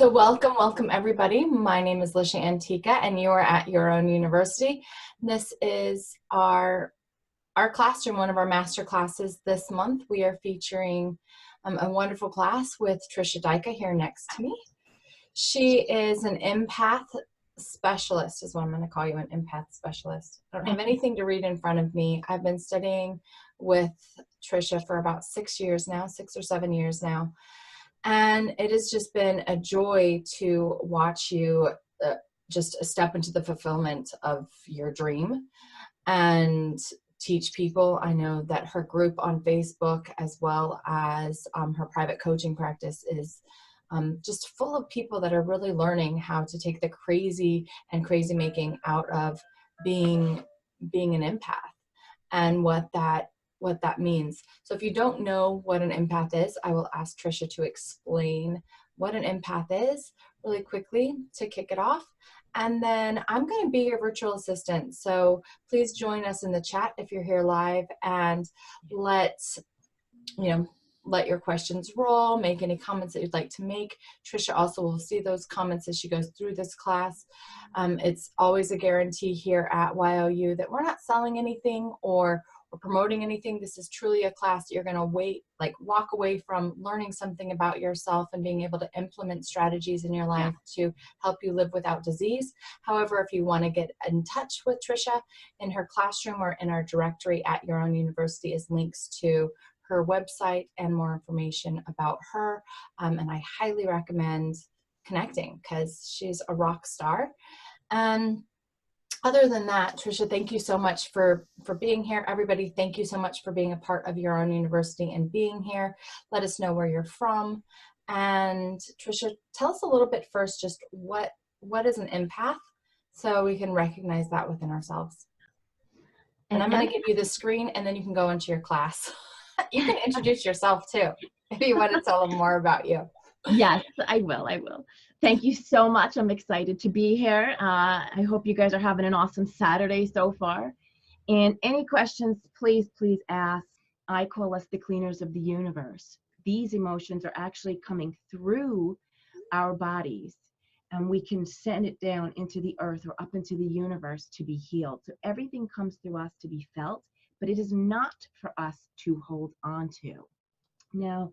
So welcome everybody. My name is Tricia Dycka and you are at Y.O.U University. This is our classroom, one of our master classes this month. We are featuring a wonderful class with Tricia Dycka here next to me. She is an empath specialist, is what I'm going to call you, an empath specialist. I don't have anything to read in front of me. I've been studying with Tricia for about 6 years now, 6 or 7 years now. And it has just been a joy to watch you just step into the fulfillment of your dream and teach people. I know that her group on Facebook, as well as her private coaching practice, is just full of people that are really learning how to take the crazy and crazy making out of being an empath and what that means. So if you don't know what an empath is, I will ask Tricia to explain what an empath is really quickly to kick it off. And then I'm going to be your virtual assistant. So please join us in the chat if you're here live, and let your questions roll, make any comments that you'd like to make. Tricia also will see those comments as she goes through this class. It's always a guarantee here at Y.O.U that we're not selling anything or promoting anything. This is truly a class that you're going to walk away from learning something about yourself and being able to implement strategies in your life to help you live without disease. However, if you want to get in touch with Tricia, in her classroom or in our directory at Y.O.U University is links to her website and more information about her. And I highly recommend connecting because she's a rock star. And other than that, Tricia, thank you so much for being here. Everybody, thank you so much for being a part of Y.O.U University and being here. Let us know where you're from. And Tricia, tell us a little bit first, just what is an empath, so we can recognize that within ourselves. And I'm going to give you the screen, and then you can go into your class. You can introduce yourself too, if you want to tell them more about you. Yes, I will. Thank you so much. I'm excited to be here. I hope you guys are having an awesome Saturday so far. And any questions, please ask. I call us the cleaners of the universe. These emotions are actually coming through our bodies, and we can send it down into the earth or up into the universe to be healed. So everything comes through us to be felt, but it is not for us to hold on to. Now,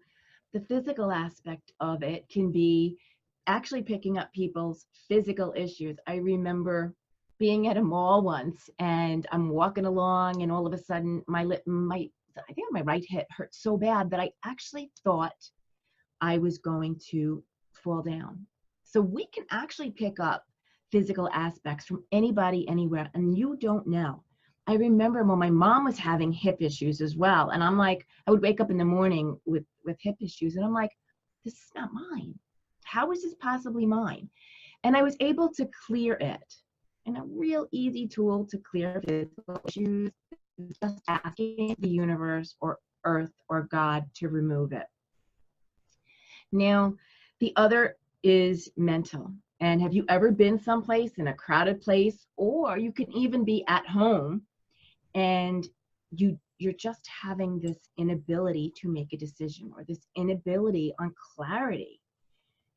the physical aspect of it can be actually picking up people's physical issues. I remember being at a mall once, and I'm walking along, and all of a sudden I think my right hip hurt so bad that I actually thought I was going to fall down. So we can actually pick up physical aspects from anybody, anywhere, and you don't know. I remember when my mom was having hip issues as well. And I'm like, I would wake up in the morning with hip issues, and I'm like, this is not mine. How is this possibly mine? And I was able to clear it. And a real easy tool to clear physical issues is just asking the universe or earth or God to remove it. Now, the other is mental. And have you ever been someplace in a crowded place, or you can even be at home, and you're just having this inability to make a decision, or this inability on clarity?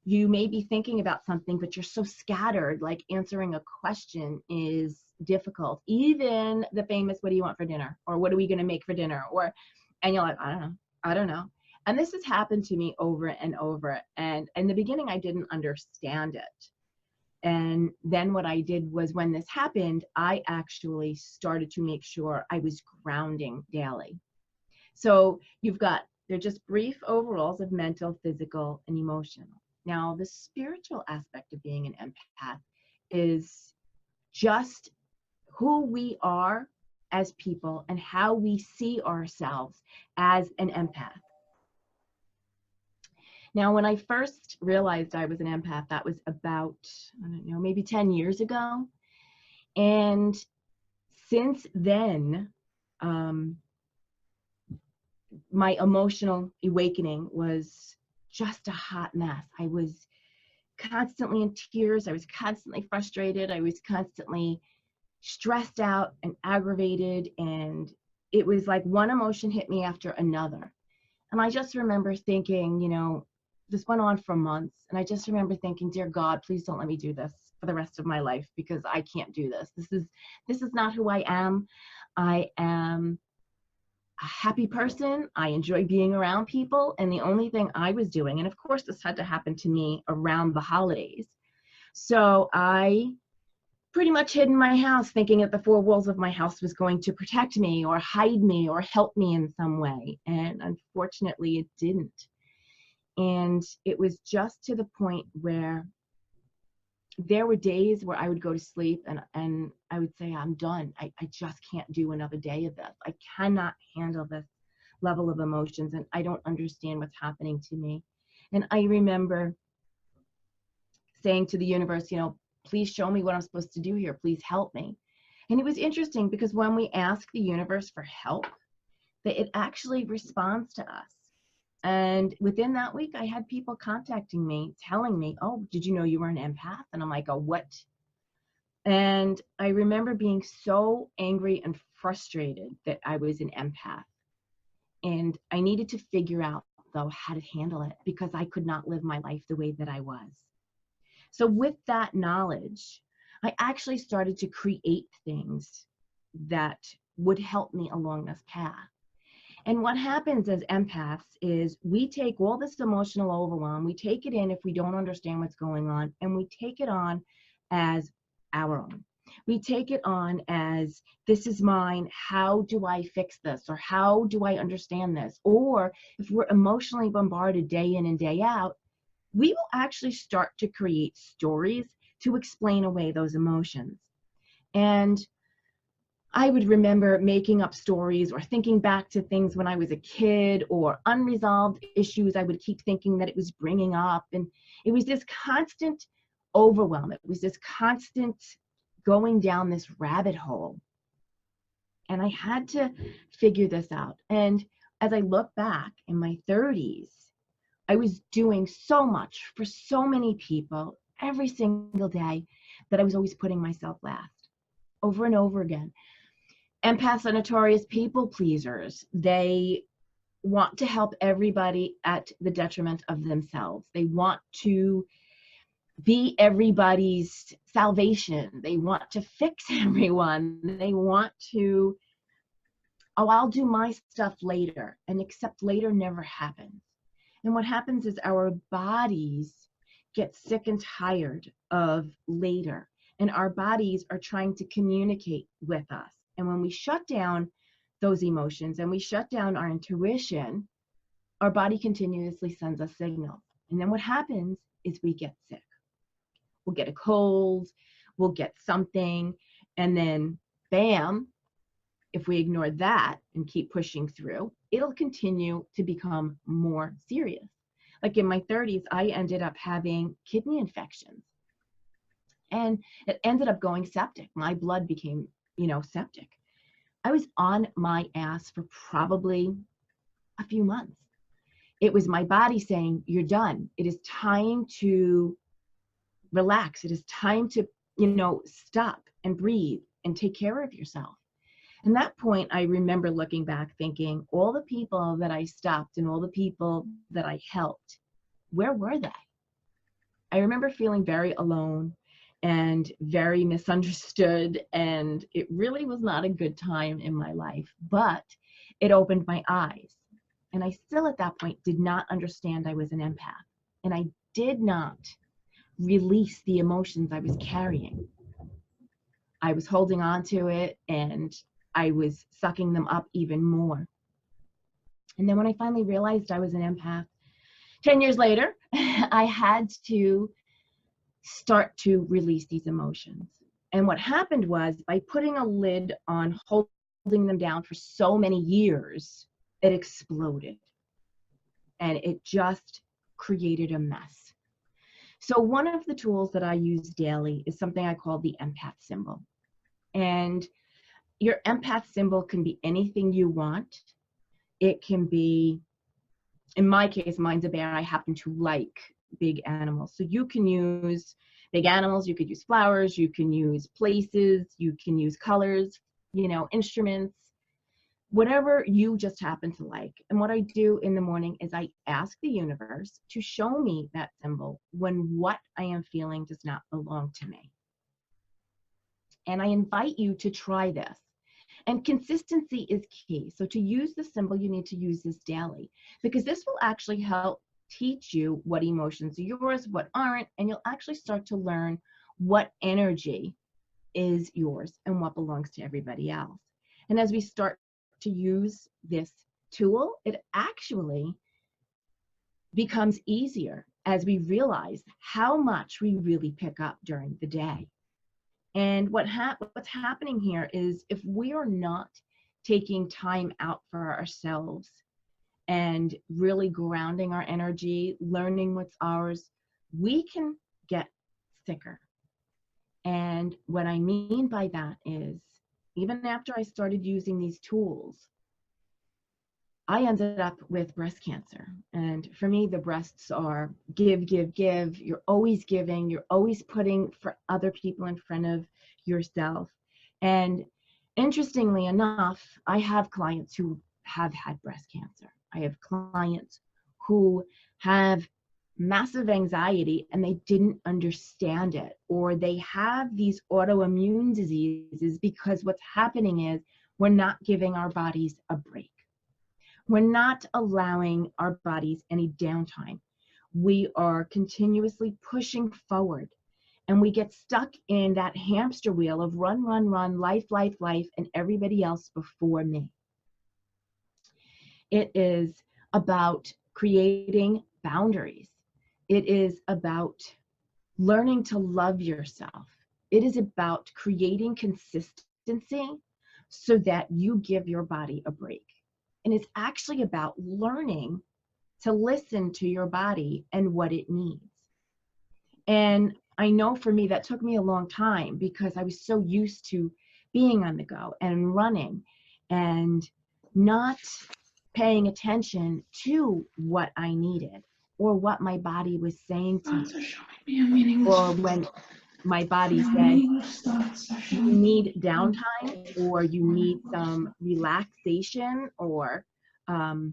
You may be thinking about something, but you're so scattered, like answering a question is difficult. Even the famous, what do you want for dinner? Or what are we going to make for dinner? And you're like, I don't know. And this has happened to me over and over. And in the beginning, I didn't understand it. And then what I did was, when this happened, I actually started to make sure I was grounding daily. So they're just brief overalls of mental, physical, and emotional. Now, the spiritual aspect of being an empath is just who we are as people and how we see ourselves as an empath. Now, when I first realized I was an empath, that was about, maybe 10 years ago. And since then, my emotional awakening was just a hot mess. I was constantly in tears. I was constantly frustrated. I was constantly stressed out and aggravated. And it was like one emotion hit me after another. And I just remember thinking, this went on for months. And I just remember thinking, dear God, please don't let me do this for the rest of my life, because I can't do this. This is not who I am. I am a happy person. I enjoy being around people. And the only thing I was doing, and of course this had to happen to me around the holidays. So I pretty much hid in my house, thinking that the four walls of my house was going to protect me or hide me or help me in some way. And unfortunately, it didn't. And it was just to the point where there were days where I would go to sleep and I would say, I'm done. I just can't do another day of this. I cannot handle this level of emotions, and I don't understand what's happening to me. And I remember saying to the universe, please show me what I'm supposed to do here. Please help me. And it was interesting because when we ask the universe for help, that it actually responds to us. And within that week, I had people contacting me, telling me, oh, did you know you were an empath? And I'm like, oh, what? And I remember being so angry and frustrated that I was an empath. And I needed to figure out, though, how to handle it, because I could not live my life the way that I was. So with that knowledge, I actually started to create things that would help me along this path. And what happens as empaths is we take all this emotional overwhelm, we take it in if we don't understand what's going on, and we take it on as our own. We take it on as, this is mine, how do I fix this? Or how do I understand this? Or if we're emotionally bombarded day in and day out, we will actually start to create stories to explain away those emotions. And I would remember making up stories or thinking back to things when I was a kid or unresolved issues I would keep thinking that it was bringing up. And it was this constant overwhelm. It was this constant going down this rabbit hole. And I had to figure this out. And as I look back in my 30s, I was doing so much for so many people every single day that I was always putting myself last over and over again. Empaths are notorious people pleasers. They want to help everybody at the detriment of themselves. They want to be everybody's salvation. They want to fix everyone. They want to, oh, I'll do my stuff later. And except later never happens. And what happens is our bodies get sick and tired of later. And our bodies are trying to communicate with us. And when we shut down those emotions and we shut down our intuition, our body continuously sends us signals. And then what happens is we get sick. We'll get a cold, we'll get something, and then bam, if we ignore that and keep pushing through, it'll continue to become more serious. Like in my 30s, I ended up having kidney infections. And it ended up going septic. My blood became, septic. I was on my ass for probably a few months. It was my body saying, you're done. It is time to relax. It is time to, stop and breathe and take care of yourself. And that point, I remember looking back thinking, all the people that I stopped and all the people that I helped, where were they? I remember feeling very alone and very misunderstood, and it really was not a good time in my life, but it opened my eyes. And I still at that point did not understand I was an empath, and I did not release the emotions I was carrying. I was holding on to it, and I was sucking them up even more. And then when I finally realized I was an empath, 10 years later, I had to start to release these emotions. And what happened was, by putting a lid on holding them down for so many years, it exploded. And it just created a mess. So one of the tools that I use daily is something I call the empath symbol. And your empath symbol can be anything you want. It can be, in my case, mine's a bear. I happen to like big animals. So you can use big animals, you could use flowers, you can use places, you can use colors, instruments. whatever you just happen to like. And what I do in the morning is I ask the universe to show me that symbol when what I am feeling does not belong to me. And I invite you to try this. And consistency is key. So to use the symbol, you need to use this daily, because this will actually help teach you what emotions are yours, what aren't, and you'll actually start to learn what energy is yours and what belongs to everybody else. And as we start to use this tool, it actually becomes easier as we realize how much we really pick up during the day. And what's happening here is, if we are not taking time out for ourselves and really grounding our energy, learning what's ours, we can get sicker. And what I mean by that is, even after I started using these tools, I ended up with breast cancer. And for me, the breasts are give, give, give. You're always giving. You're always putting for other people in front of yourself. And interestingly enough, I have clients who have had breast cancer. I have clients who have massive anxiety and they didn't understand it, or they have these autoimmune diseases because what's happening is we're not giving our bodies a break. We're not allowing our bodies any downtime. We are continuously pushing forward, and we get stuck in that hamster wheel of run, run, run, life, life, life, and everybody else before me. It is about creating boundaries. It is about learning to love yourself. It is about creating consistency so that you give your body a break. And it's actually about learning to listen to your body and what it needs. And I know for me, that took me a long time because I was so used to being on the go and running and not paying attention to what I needed or what my body was saying to me. Or when my body said, you need downtime or you need some relaxation or to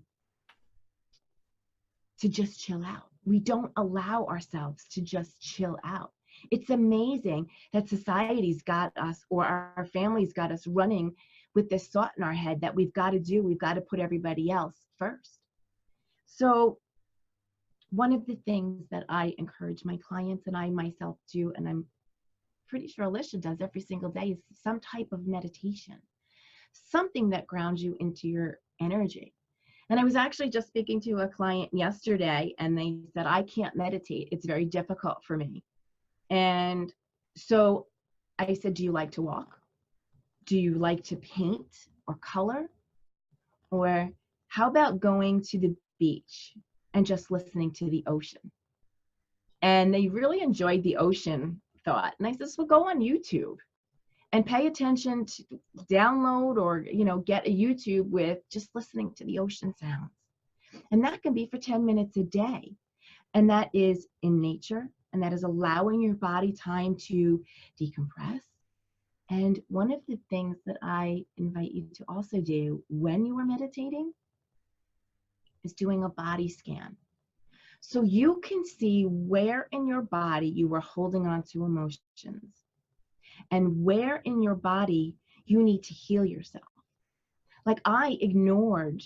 just chill out. We don't allow ourselves to just chill out. It's amazing that society's got us, or our families got us running with this thought in our head that we've got to put everybody else first. So one of the things that I encourage my clients and I myself do, and I'm pretty sure Alicia does every single day, is some type of meditation, something that grounds you into your energy. And I was actually just speaking to a client yesterday, and they said, I can't meditate. It's very difficult for me. And so I said, do you like to walk? Do you like to paint or color? Or how about going to the beach and just listening to the ocean? And they really enjoyed the ocean thought. And I said, well, go on YouTube and pay attention to download or, get a YouTube with just listening to the ocean sounds. And that can be for 10 minutes a day. And that is in nature, and that is allowing your body time to decompress. And one of the things that I invite you to also do when you are meditating is doing a body scan. So you can see where in your body you are holding on to emotions and where in your body you need to heal yourself. Like, I ignored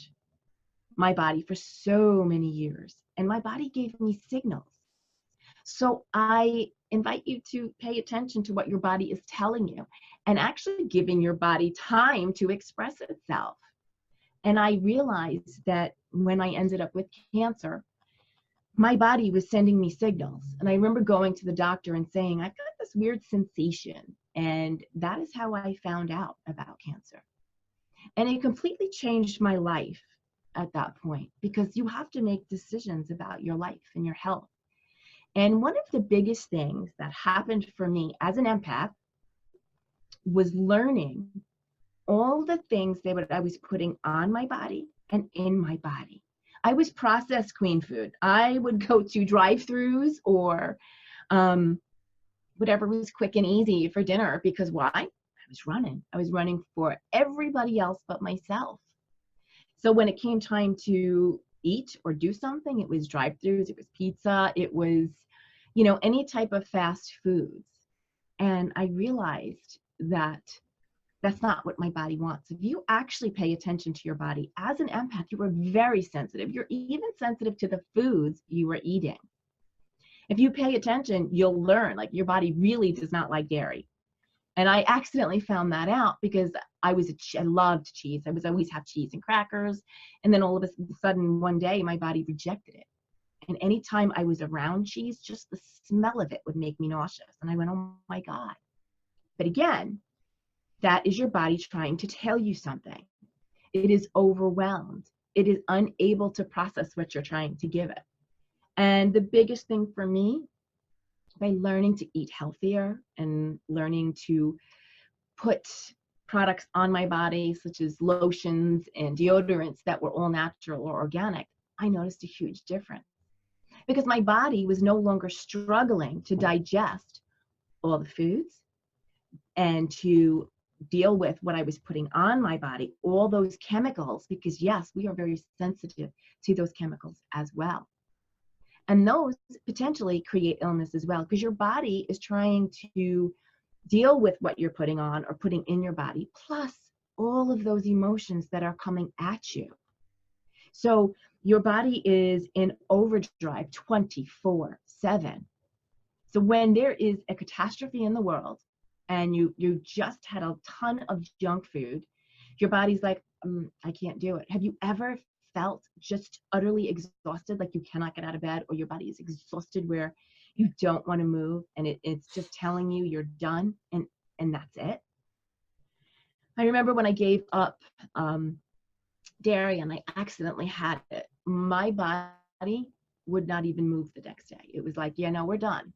my body for so many years, and my body gave me signals. So I invite you to pay attention to what your body is telling you and actually giving your body time to express itself. And I realized that when I ended up with cancer, my body was sending me signals. And I remember going to the doctor and saying, I've got this weird sensation. And that is how I found out about cancer. And it completely changed my life at that point, because you have to make decisions about your life and your health. And one of the biggest things that happened for me as an empath was learning all the things that I was putting on my body and in my body. I was processed queen food. I would go to drive-thrus or whatever was quick and easy for dinner, because why? I was running. I was running for everybody else but myself. So when it came time to eat or do something, it was drive-throughs, it was pizza, it was, any type of fast foods. And I realized that that's not what my body wants. If you actually pay attention to your body as an empath, you are very sensitive. You're even sensitive to the foods you are eating. If you pay attention, you'll learn, like, your body really does not like dairy. And I accidentally found that out because I loved cheese. I was always have cheese and crackers. And then all of a sudden one day my body rejected it. And anytime I was around cheese, just the smell of it would make me nauseous. And I went, oh my God. But again, that is your body trying to tell you something. It is overwhelmed. It is unable to process what you're trying to give it. And the biggest thing for me, by learning to eat healthier and learning to put products on my body, such as lotions and deodorants that were all natural or organic, I noticed a huge difference. Because my body was no longer struggling to digest all the foods and to deal with what I was putting on my body, all those chemicals, because yes, we are very sensitive to those chemicals as well. And those potentially create illness as well, because your body is trying to deal with what you're putting on or putting in your body, plus all of those emotions that are coming at you. So your body is in overdrive 24/7. So when there is a catastrophe in the world and you just had a ton of junk food, your body's like, I can't do it. Have you ever felt just utterly exhausted, like you cannot get out of bed, or your body is exhausted where you don't want to move and it's just telling you you're done and that's it? I remember when I gave up dairy and I accidentally had it, my body would not even move the next day. It was like, yeah, no, we're done.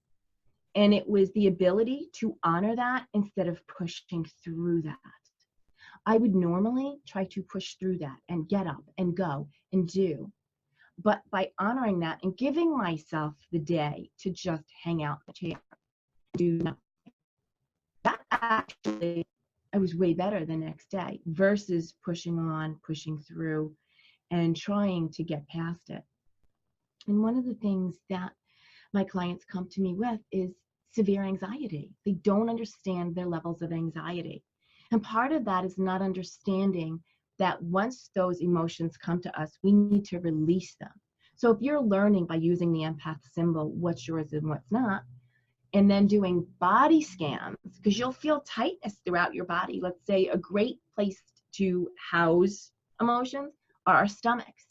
And it was the ability to honor that instead of pushing through that. I would normally try to push through that and get up and go and do. But by honoring that and giving myself the day to just hang out in the chair, do nothing, that actually, I was way better the next day versus pushing on, pushing through, and trying to get past it. And one of the things that my clients come to me with is severe anxiety. They don't understand their levels of anxiety. And part of that is not understanding that once those emotions come to us, we need to release them. So if you're learning by using the empath symbol, what's yours and what's not, and then doing body scans, because you'll feel tightness throughout your body. Let's say a great place to house emotions are our stomachs,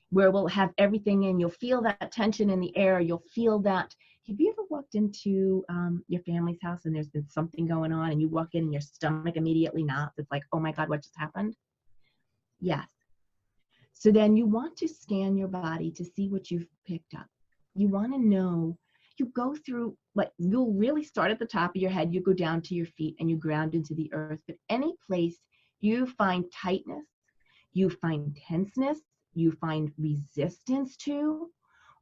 where we'll have everything in. You'll feel that tension in the air. You'll feel that. Have you ever walked into your family's house and there's been something going on and you walk in and your stomach immediately knots? It's like, oh my God, what just happened? Yes. So then you want to scan your body to see what you've picked up. You want to know, you go through, like, you'll really start at the top of your head, you go down to your feet and you ground into the earth. But any place you find tightness, you find tenseness, you find resistance to,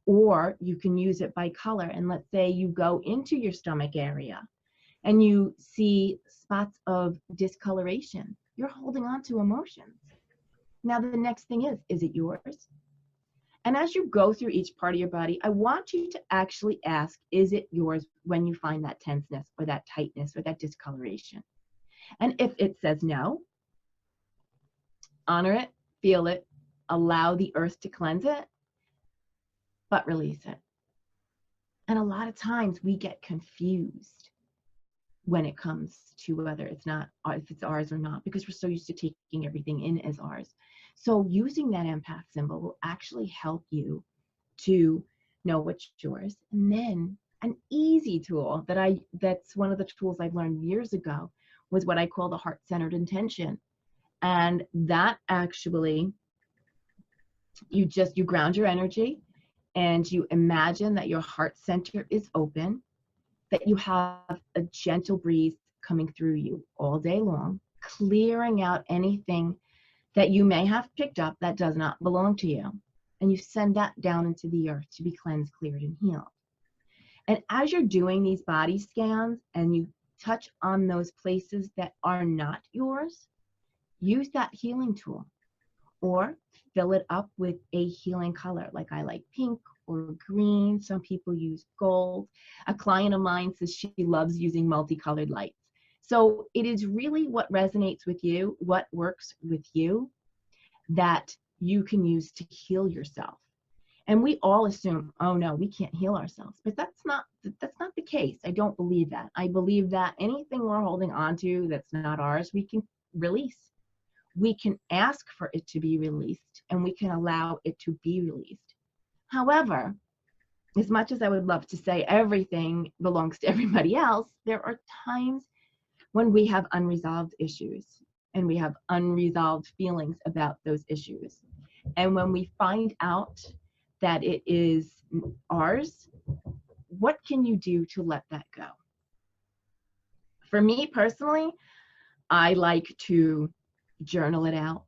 or you can use it by color. And let's say you go into your stomach area and you see spots of discoloration. You're holding on to emotions. Now, the next thing is it yours? And as you go through each part of your body, I want you to actually ask, is it yours when you find that tenseness or that tightness or that discoloration? And if it says no, honor it, feel it, allow the earth to cleanse it, but release it. And a lot of times we get confused when it comes to whether it's not, if it's ours or not, because we're so used to taking everything in as ours. So using that empath symbol will actually help you to know what's yours. And then an easy tool that's one of the tools I've learned years ago was what I call the heart-centered intention. And that actually, you ground your energy and you imagine that your heart center is open, that you have a gentle breeze coming through you all day long, clearing out anything that you may have picked up that does not belong to you. And you send that down into the earth to be cleansed, cleared, and healed. And as you're doing these body scans and you touch on those places that are not yours, use that healing tool. or fill it up with a healing color. Like I like pink or green. Some people use gold. A client of mine says she loves using multicolored lights. So it is really what resonates with you, what works with you, that you can use to heal yourself. And we all assume, oh no, we can't heal ourselves. But that's not the case. I don't believe that. I believe that anything we're holding on to that's not ours, we can release. We can ask for it to be released, and we can allow it to be released. However, as much as I would love to say everything belongs to everybody else, there are times when we have unresolved issues and we have unresolved feelings about those issues. And when we find out that it is ours, what can you do to let that go? For me personally, I like to journal it out.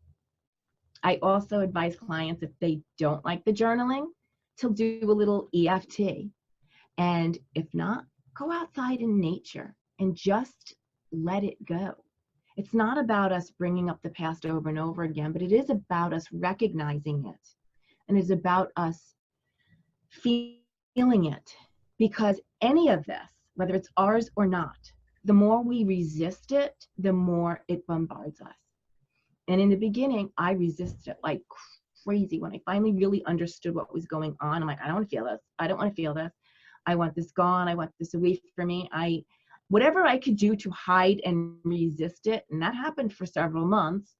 I also advise clients, if they don't like the journaling, to do a little EFT. And if not, go outside in nature and just let it go. It's not about us bringing up the past over and over again, but it is about us recognizing it. And it's about us feeling it. Because any of this, whether it's ours or not, the more we resist it, the more it bombards us. And in the beginning, I resisted it like crazy. When I finally really understood what was going on, I'm like, I don't want to feel this. I don't want to feel this. I want this gone. I want this away from me. Whatever I could do to hide and resist it. And that happened for several months,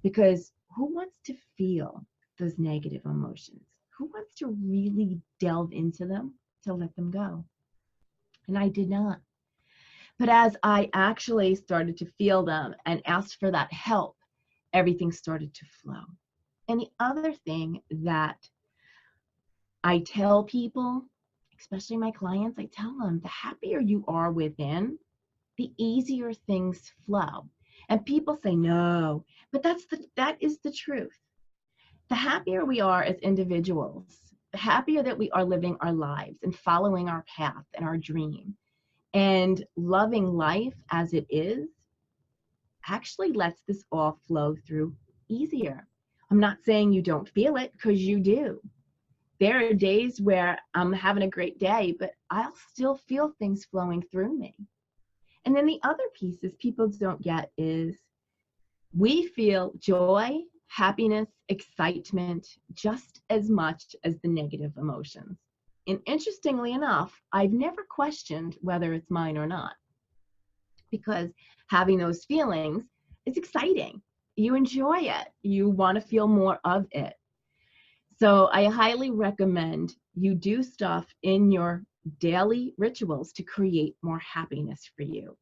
because who wants to feel those negative emotions? Who wants to really delve into them to let them go? And I did not. But as I actually started to feel them and asked for that help, everything started to flow. And the other thing that I tell people, especially my clients, I tell them, the happier you are within, the easier things flow. And people say, no, but that is the truth. The happier we are as individuals, the happier that we are living our lives and following our path and our dream and loving life as it is, actually lets this all flow through easier. I'm not saying you don't feel it, because you do. There are days where I'm having a great day, but I'll still feel things flowing through me. And then the other pieces people don't get is we feel joy, happiness, excitement just as much as the negative emotions. And interestingly enough, I've never questioned whether it's mine or not, because having those feelings is exciting. You enjoy it. You want to feel more of it. So I highly recommend you do stuff in your daily rituals to create more happiness for you,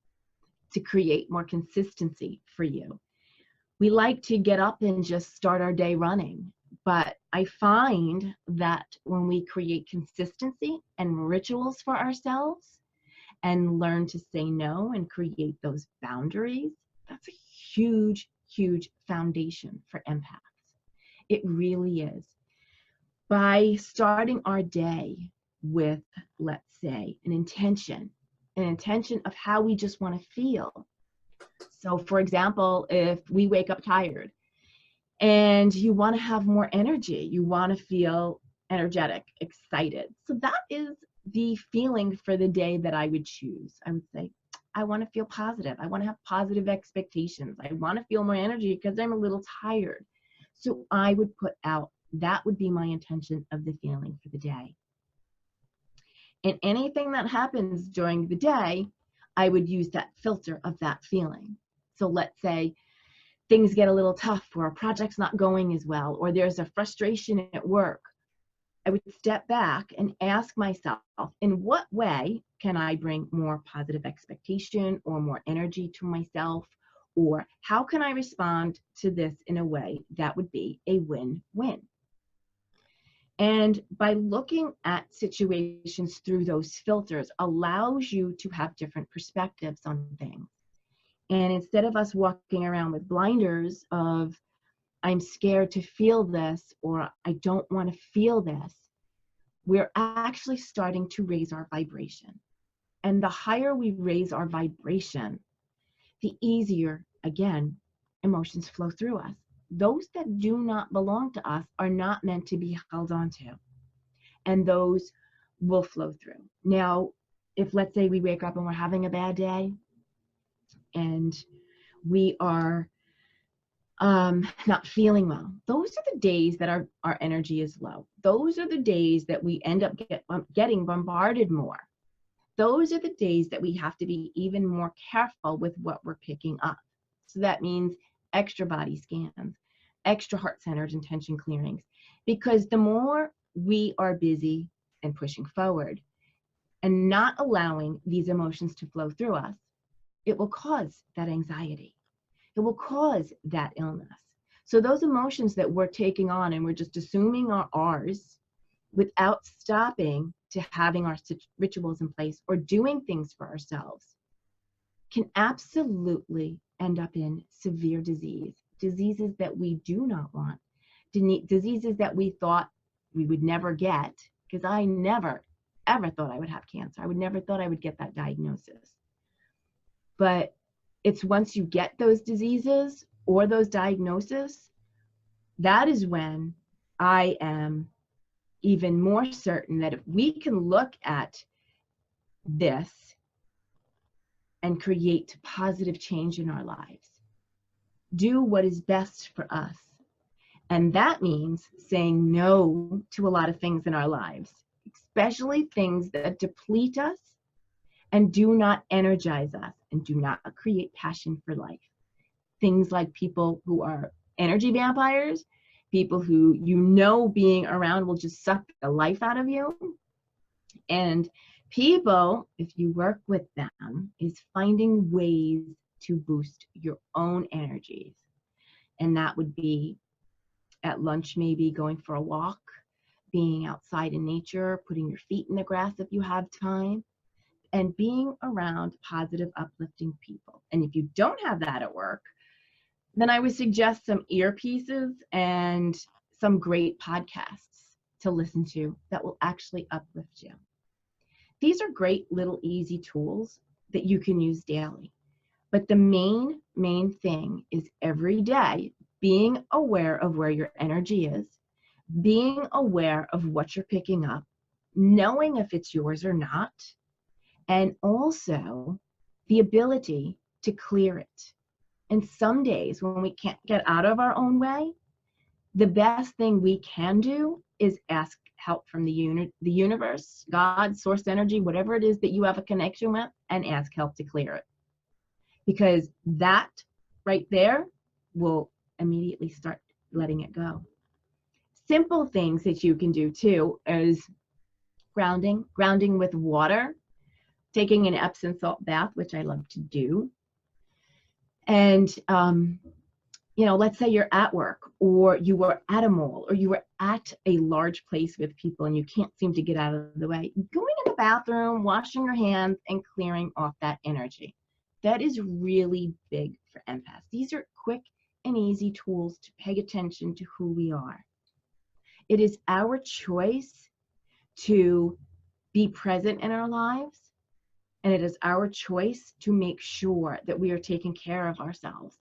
to create more consistency for you. We like to get up and just start our day running, but I find that when we create consistency and rituals for ourselves and learn to say no and create those boundaries, that's a huge, huge foundation for empaths. It really is. By starting our day with, let's say, an intention of how we just want to feel. So for example, if we wake up tired and you want to have more energy, you want to feel energetic, excited. So that is the feeling for the day that I would choose. I would say, I want to feel positive. I want to have positive expectations. I want to feel more energy because I'm a little tired. So I would put out, that would be my intention of the feeling for the day. And anything that happens during the day, I would use that filter of that feeling. So let's say things get a little tough, or a project's not going as well, or there's a frustration at work. I would step back and ask myself, in what way can I bring more positive expectation or more energy to myself? Or how can I respond to this in a way that would be a win-win? And by looking at situations through those filters allows you to have different perspectives on things. And instead of us walking around with blinders of, I'm scared to feel this, or I don't want to feel this, we're actually starting to raise our vibration. And the higher we raise our vibration, the easier, again, emotions flow through us. those that do not belong to us are not meant to be held onto, and those will flow through. Now, if let's say we wake up and we're having a bad day and we are not feeling well, those are the days that our energy is low. Those are the days that we end up getting bombarded more. Those are the days that we have to be even more careful with what we're picking up. So that means extra body scans, extra heart centered intention clearings, because the more we are busy and pushing forward and not allowing these emotions to flow through us, it will cause that anxiety. It will cause that illness. So those emotions that we're taking on and we're just assuming are ours without stopping to having our rituals in place or doing things for ourselves can absolutely end up in severe diseases that we do not want, diseases that we thought we would never get, because I never, ever thought I would have cancer. I would never thought I would get that diagnosis. But it's once you get those diseases or those diagnoses, that is when I am even more certain that if we can look at this and create positive change in our lives, do what is best for us. And that means saying no to a lot of things in our lives, especially things that deplete us and do not energize us and do not create passion for life. Things like people who are energy vampires, people who being around will just suck the life out of you. And people, if you work with them, is finding ways to boost your own energies. And that would be at lunch, maybe going for a walk, being outside in nature, putting your feet in the grass if you have time, and being around positive, uplifting people. And if you don't have that at work, then I would suggest some earpieces and some great podcasts to listen to that will actually uplift you. These are great little easy tools that you can use daily. But the main thing is every day being aware of where your energy is, being aware of what you're picking up, knowing if it's yours or not, and also the ability to clear it. And some days when we can't get out of our own way, the best thing we can do is ask help from the universe, God, source energy, whatever it is that you have a connection with, and ask help to clear it. Because that right there will immediately start letting it go. Simple things that you can do too is grounding with water, taking an Epsom salt bath, which I love to do. And, let's say you're at work or you were at a mall or you were at a large place with people and you can't seem to get out of the way. Going in the bathroom, washing your hands, and clearing off that energy. That is really big for empaths. These are quick and easy tools to pay attention to who we are. It is our choice to be present in our lives, and it is our choice to make sure that we are taking care of ourselves.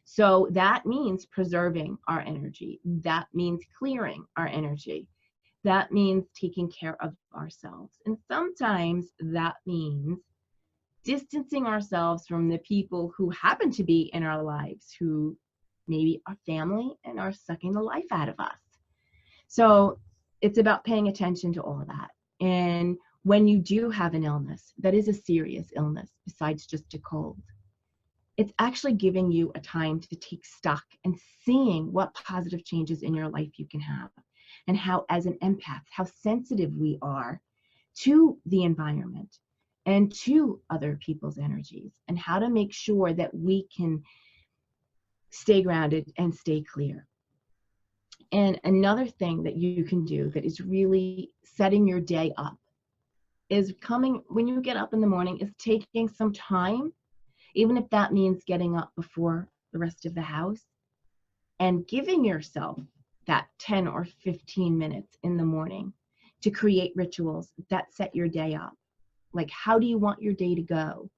So that means preserving our energy. That means clearing our energy. That means taking care of ourselves. And sometimes that means distancing ourselves from the people who happen to be in our lives, who maybe are family and are sucking the life out of us. So it's about paying attention to all of that. And when you do have an illness that is a serious illness besides just a cold, it's actually giving you a time to take stock and seeing what positive changes in your life you can have, and how, as an empath, how sensitive we are to the environment and to other people's energies, and how to make sure that we can stay grounded and stay clear. And another thing that you can do that is really setting your day up is when you get up in the morning, is taking some time, even if that means getting up before the rest of the house, and giving yourself that 10 or 15 minutes in the morning to create rituals that set your day up. Like, how do you want your day to go?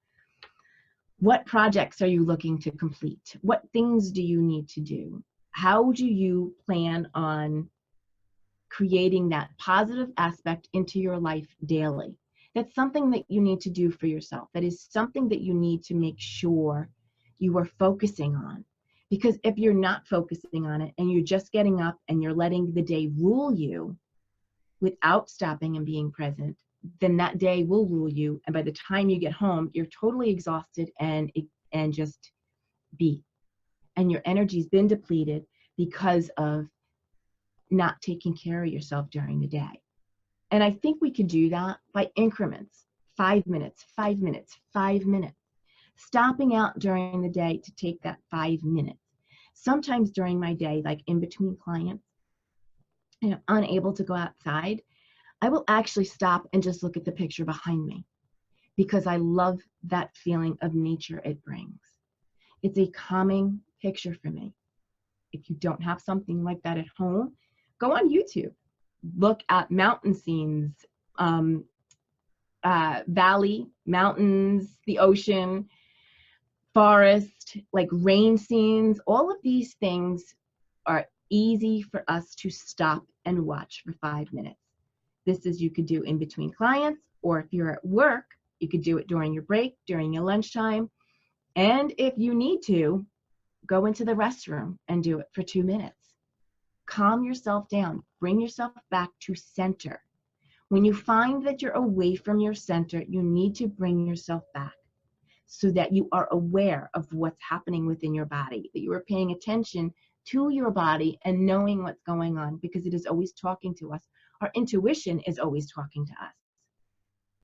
What projects are you looking to complete? What things do you need to do? how do you plan on creating that positive aspect into your life daily? That's something that you need to do for yourself. That is something that you need to make sure you are focusing on. Because if you're not focusing on it and you're just getting up and you're letting the day rule you without stopping and being present, then that day will rule you. And by the time you get home, you're totally exhausted and just beat. And your energy's been depleted because of not taking care of yourself during the day. And I think we could do that by increments, 5 minutes, 5 minutes, 5 minutes, stopping out during the day to take that 5 minutes. Sometimes during my day, like in between clients, and I'm unable to go outside, I will actually stop and just look at the picture behind me because I love that feeling of nature it brings. It's a calming picture for me. If you don't have something like that at home, go on YouTube. Look at mountain scenes, valley, mountains, the ocean, forest, like rain scenes. All of these things are easy for us to stop and watch for 5 minutes. This is you could do in between clients, or if you're at work, you could do it during your break, during your lunchtime. And if you need to, go into the restroom and do it for 2 minutes. Calm yourself down. Bring yourself back to center. When you find that you're away from your center, you need to bring yourself back so that you are aware of what's happening within your body, that you are paying attention to your body and knowing what's going on, because it is always talking to us. Our intuition is always talking to us.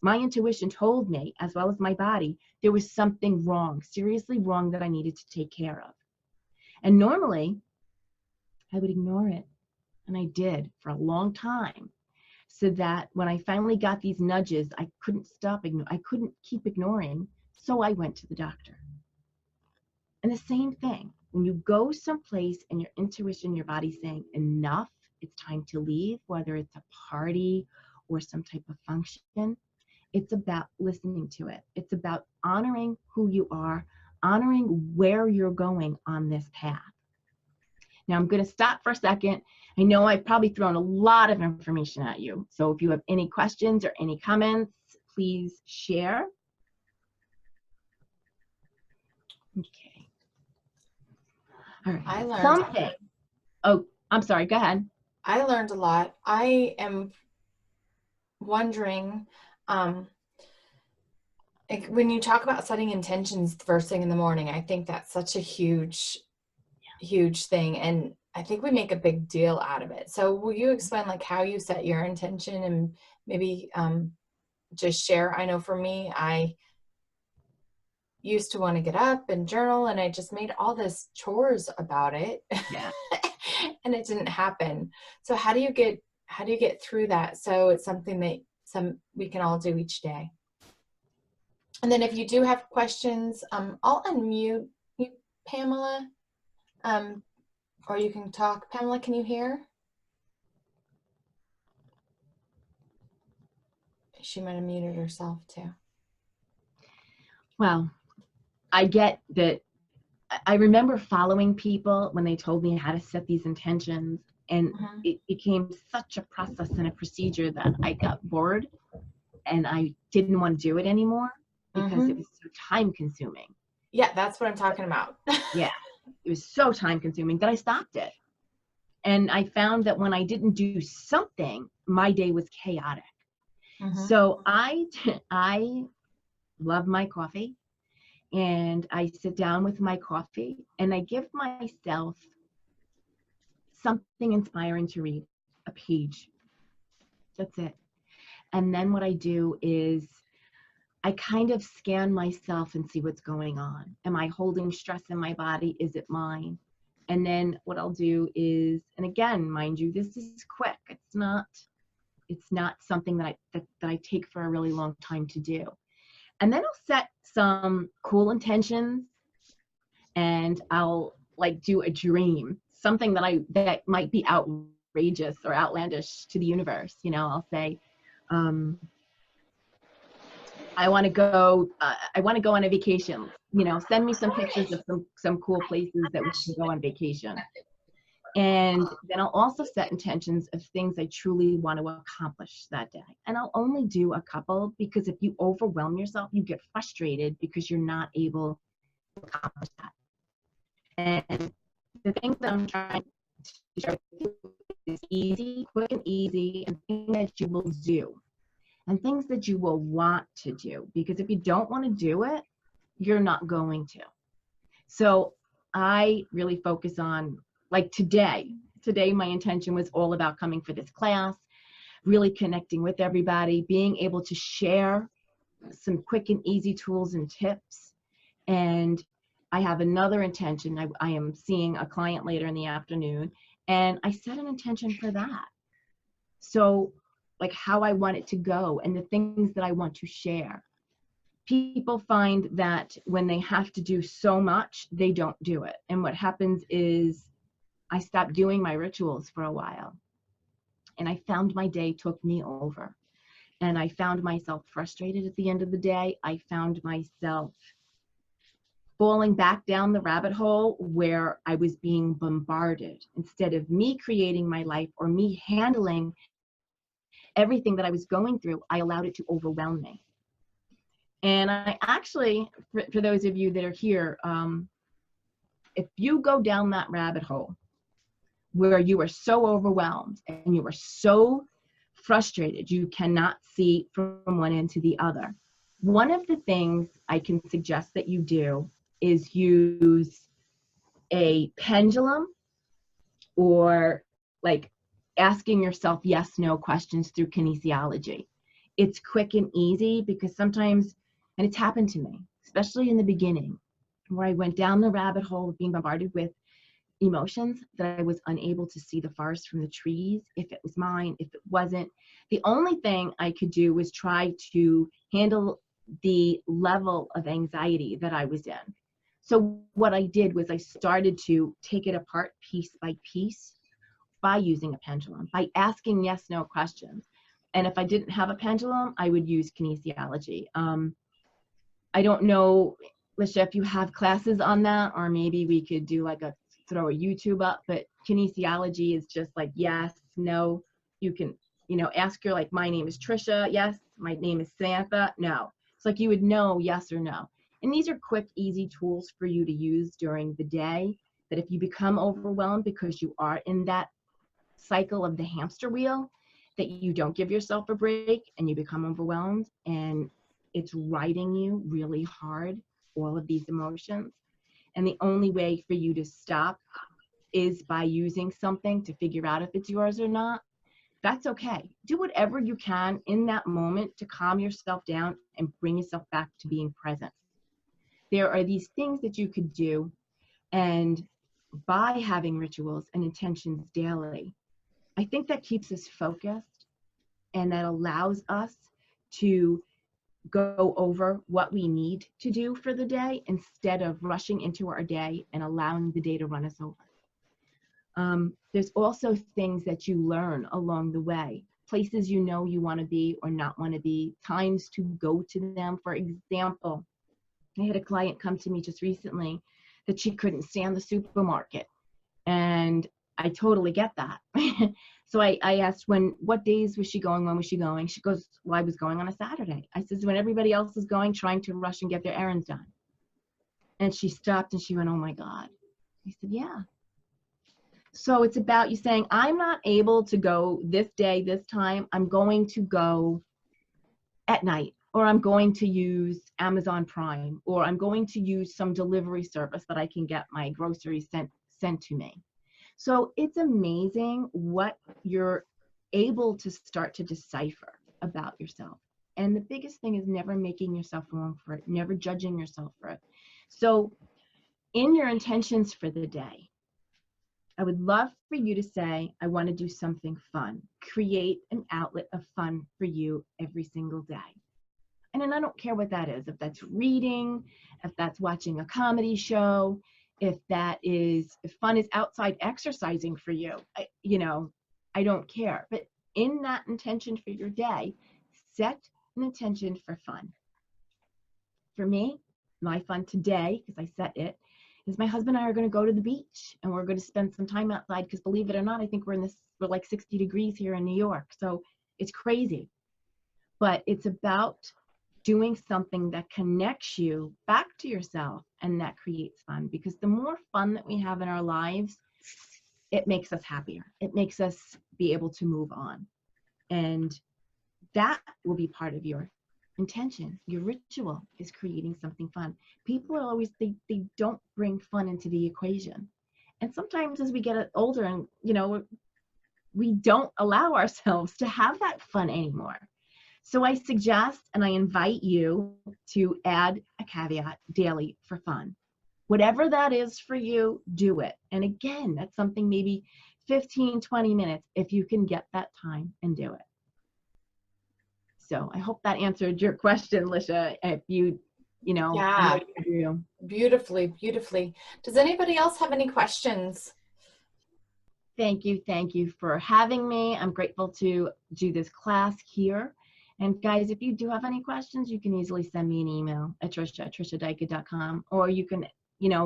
My intuition told me, as well as my body, there was something wrong, seriously wrong, that I needed to take care of. And normally, I would ignore it. And I did for a long time. So that when I finally got these nudges, I couldn't I couldn't keep ignoring. So I went to the doctor. And the same thing, when you go someplace and your intuition, your body's saying enough, it's time to leave, whether it's a party or some type of function, it's about listening to it. It's about honoring who you are, honoring where you're going on this path. Now I'm going to stop for a second. I know I've probably thrown a lot of information at you. So if you have any questions or any comments, please share. Okay. All right. I learned Something. Oh, I'm sorry. Go ahead. I learned a lot. I am wondering, like when you talk about setting intentions first thing in the morning, I think that's such a huge thing. And I think we make a big deal out of it. So will you explain like how you set your intention and maybe just share? I know for me, I used to want to get up and journal and I just made all this chores about it. Yeah. And it didn't happen. So how do you get through that so it's something that we can all do each day? And then if you do have questions, I'll unmute you, Pamela, or you can talk. Pamela, can you hear? She might have muted herself too. Well, I get that. I remember following people when they told me how to set these intentions, and it became such a process and a procedure that I got bored and I didn't want to do it anymore because it was so time consuming. Yeah, that's what I'm talking about. Yeah, it was so time consuming that I stopped it. And I found that when I didn't do something, my day was chaotic. So I love my coffee. And I sit down with my coffee and I give myself something inspiring to read, a page. That's it. And then what I do is I kind of scan myself and see what's going on. Am I holding stress in my body? Is it mine? And then what I'll do is, and again, mind you, this is quick. It's not something that I take for a really long time to do. And then I'll set some cool intentions and I'll like do a dream, something that might be outrageous or outlandish to the universe. You know, I'll say, I want to go on a vacation. You know, send me some pictures of some cool places that we can go on vacation. And then I'll also set intentions of things I truly want to accomplish that day. And I'll only do a couple, because if you overwhelm yourself, you get frustrated because you're not able to accomplish that. And the things that I'm trying to share with you is easy, quick and easy, and things that you will do and things that you will want to do. Because if you don't want to do it, you're not going to. So I really focus on, like today my intention was all about coming for this class, really connecting with everybody, being able to share some quick and easy tools and tips. And I have another intention. I am seeing a client later in the afternoon, and I set an intention for that. So like how I want it to go and the things that I want to share. People find that when they have to do so much, they don't do it. And what happens is I stopped doing my rituals for a while, and I found my day took me over, and I found myself frustrated at the end of the day. I found myself falling back down the rabbit hole where I was being bombarded. Instead of me creating my life or me handling everything that I was going through, I allowed it to overwhelm me. And I actually, for those of you that are here, if you go down that rabbit hole where you are so overwhelmed and you are so frustrated, you cannot see from one end to the other, one of the things I can suggest that you do is use a pendulum, or like asking yourself yes no questions through kinesiology. It's quick and easy, because sometimes, and it's happened to me, especially in the beginning, where I went down the rabbit hole of being bombarded with emotions that I was unable to see the forest from the trees, if it was mine, if it wasn't. The only thing I could do was try to handle the level of anxiety that I was in. So what I did was I started to take it apart piece by piece by using a pendulum, by asking yes no questions. And if I didn't have a pendulum, I would use kinesiology. I don't know, Lisha, if you have classes on that, or maybe we could do like throw a YouTube up, but kinesiology is just like yes, no. You can, ask her, like, my name is Tricia, yes. My name is Samantha, no. It's like you would know yes or no. And these are quick, easy tools for you to use during the day, that if you become overwhelmed because you are in that cycle of the hamster wheel, that you don't give yourself a break and you become overwhelmed and it's riding you really hard, all of these emotions. And the only way for you to stop is by using something to figure out if it's yours or not. That's okay. Do whatever you can in that moment to calm yourself down and bring yourself back to being present. There are these things that you could do, and by having rituals and intentions daily, I think that keeps us focused, and that allows us to go over what we need to do for the day instead of rushing into our day and allowing the day to run us over. There's also things that you learn along the way, places you know you want to be or not want to be, times to go to them. For example, I had a client come to me just recently that she couldn't stand the supermarket, and I totally get that. So I asked, what days was she going? When was she going? She goes, well, I was going on a Saturday. I said, when everybody else is going, trying to rush and get their errands done. And she stopped and she went, oh my God. I said, yeah. So it's about you saying, I'm not able to go this day, this time. I'm going to go at night, or I'm going to use Amazon Prime, or I'm going to use some delivery service that I can get my groceries sent to me. So it's amazing what you're able to start to decipher about yourself. And the biggest thing is never making yourself wrong for it, never judging yourself for it. So in your intentions for the day, I would love for you to say, I want to do something fun. Create an outlet of fun for you every single day. And then I don't care what that is, if that's reading, if that's watching a comedy show, if fun is outside exercising for you, I don't care. But in that intention for your day, set an intention for fun. For me, my fun today, because I set it, is my husband and I are going to go to the beach and we're going to spend some time outside, because believe it or not, I think we're like 60 degrees here in New York. So it's crazy. But it's about doing something that connects you back to yourself and that creates fun, because the more fun that we have in our lives, it makes us happier. It makes us be able to move on. And that will be part of your intention. Your ritual is creating something fun. People are always, they don't bring fun into the equation. And sometimes as we get older and, we don't allow ourselves to have that fun anymore. So I suggest and I invite you to add a caveat daily for fun. Whatever that is for you, do it. And again, that's something maybe 15, 20 minutes if you can get that time and do it. So I hope that answered your question, Lisha. If you know, I know Yeah, you do. beautifully, beautifully. Does anybody else have any questions? Thank you for having me. I'm grateful to do this class here. And guys, if you do have any questions, you can easily send me an email at triciadycka.com, or you can,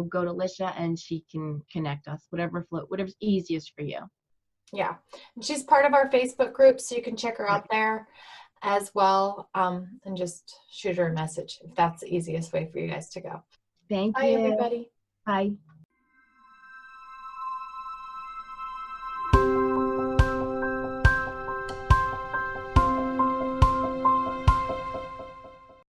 go to Lisha and she can connect us, whatever's easiest for you. Yeah, and she's part of our Facebook group, so you can check her out there as well, and just shoot her a message if that's the easiest way for you guys to go. Thank Bye, you. everybody. Bye.